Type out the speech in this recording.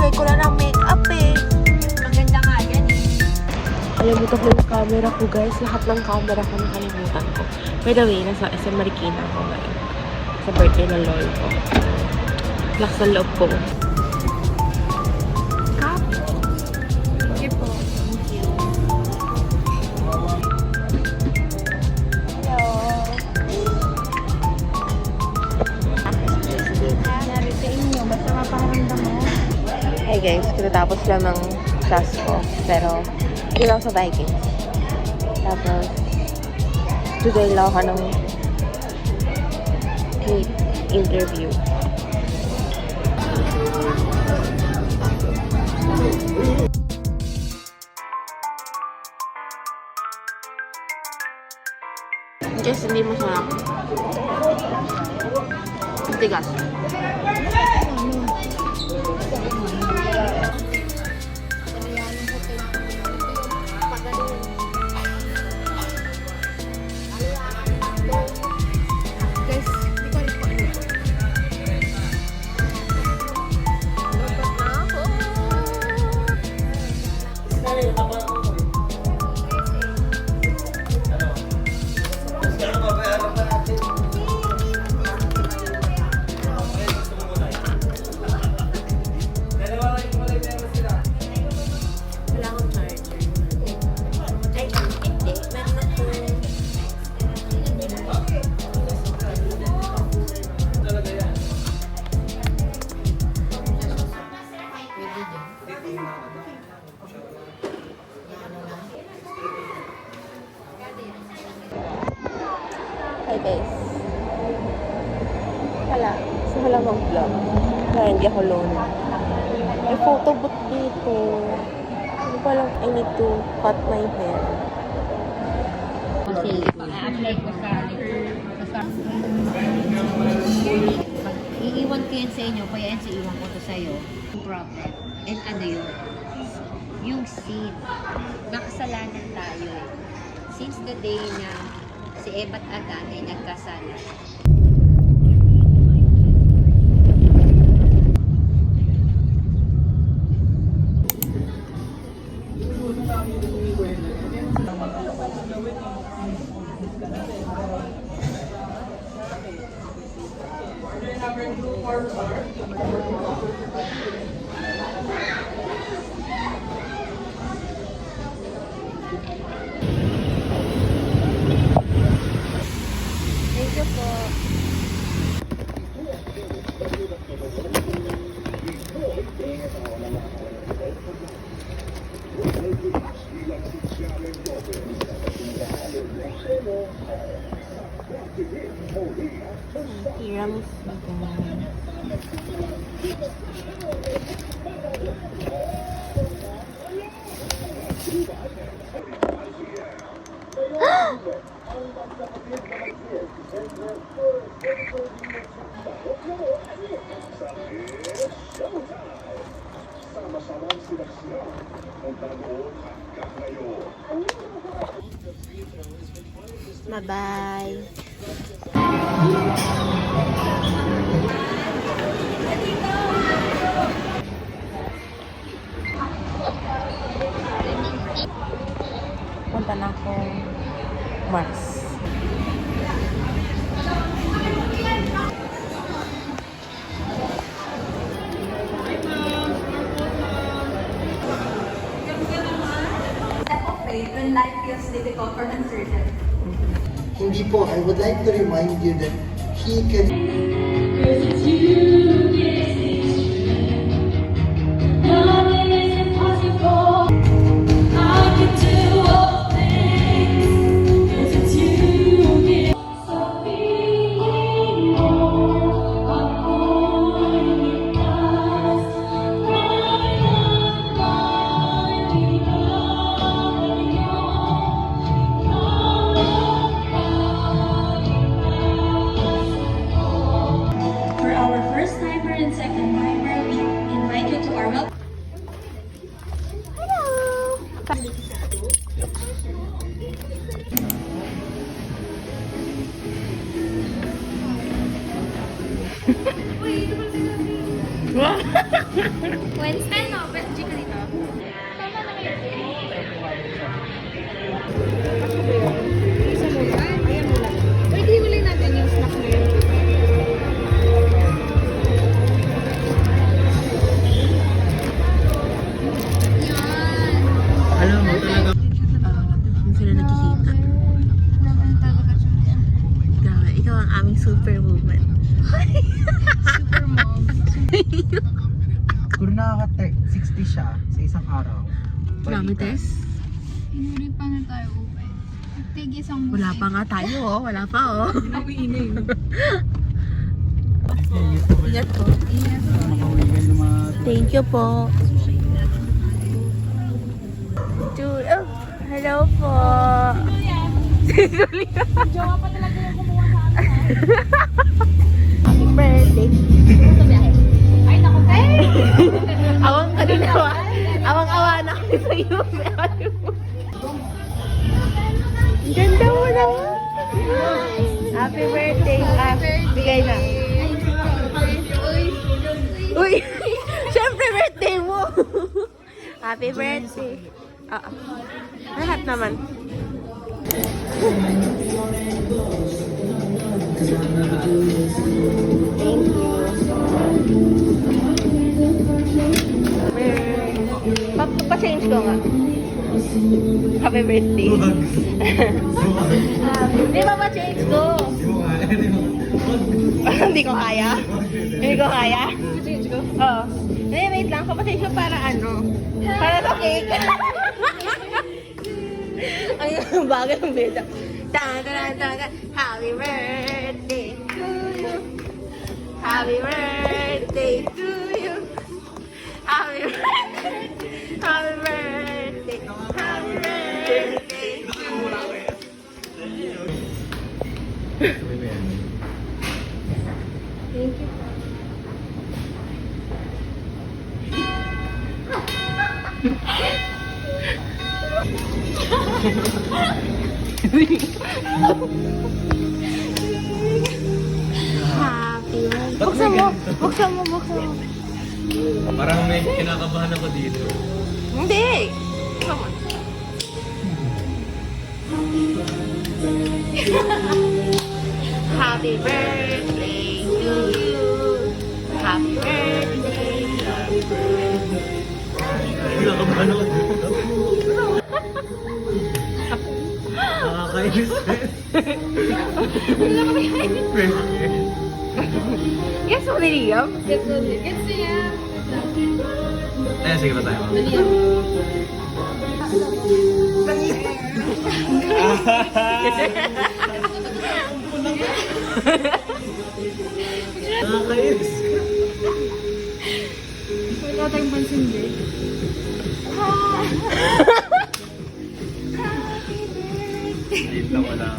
kakatry ko lang ng makeup eh. Maganda nga yan eh. Kalimutan ko yung camera ko guys. Lahat ng camera ko nakalimutan ko. By the way, nasa SM Marikina ako ngayon. Sa birthday ng lol ko. Lakas sa loob ko. Cup. Thank you po. Thank you. Hello. Nangyari sa inyo, basta mapaharamdam mo. Hey guys, katatapos lang ng class ko. Pero, hindi lang sa Vikings. Tapos, today lang ako ng interview. Guys, hindi masarap. Tigas. Hi guys. Wala mag-vlog. Kaya hindi ako alone. May photo booth dito. Hindi pa lang, I need to cut my hair. Kasi apply ko sa iiwan ko yan sa inyo, kaya yan sa iwan ko to sa'yo. Problem. And ano yun? Yung sin. Nakasalanan tayo eh. Since the day na si Eva at Adan ay nagkasala. Thank you po. Tiramisu. Bye-bye. Punta na akong Mars. When life feels difficult or uncertain. Hindi po, I would like to remind you that He can... Wednesday, no? But chicken dito. Isa mo yan. Ayan mo lang. Pwede huli natin yung snack mo yun. Yan. Alam mo talaga. Hindi sila nakikita. Grabe, ikaw ang aming superwoman. Super mom. Kung nakaka-60 siya sa isang araw. Kilometers? Hinuri pa na tayo open. Tig isang Wala pa nga tayo, oh. Wala pa, oh. Ingat po. Thank you po. Dude, oh, hello po. Si Julia. Jowa pa talaga yung kumuha sa akin. Happy birthday. Ay, naku. Awang ka din awa. Awang-awa na kami sa iyo. Ang ganda mo naman. Happy birthday. Ah, bigay na. Uy, syempre birthday mo. Happy birthday. Lahat naman. Thank you. Pa-change ko nga. Happy birthday. Di ba pa-change ko? Hindi ko kaya? Hindi ko kaya? Oo. Hindi, wait lang. Pa-change ko para ano? Para sa cake. Ang bagay ng beda. Happy birthday to you. Happy birthday to you. Happy birthday. Happy birthday. Happy birthday to you. Thank you. Happy birthday. Buksan mo. Buksan mo. Buksan mo. Parang may kinakabahan ako dito. Hindi. Come on. Happy birthday to you. Happy birthday. Kinakabahan ako dito. Nakakainis. Yes, mo niliyam? Gets niya. Eh, sige pa tayo. Nakakainis. Wala tayong pansin din. Dito wala.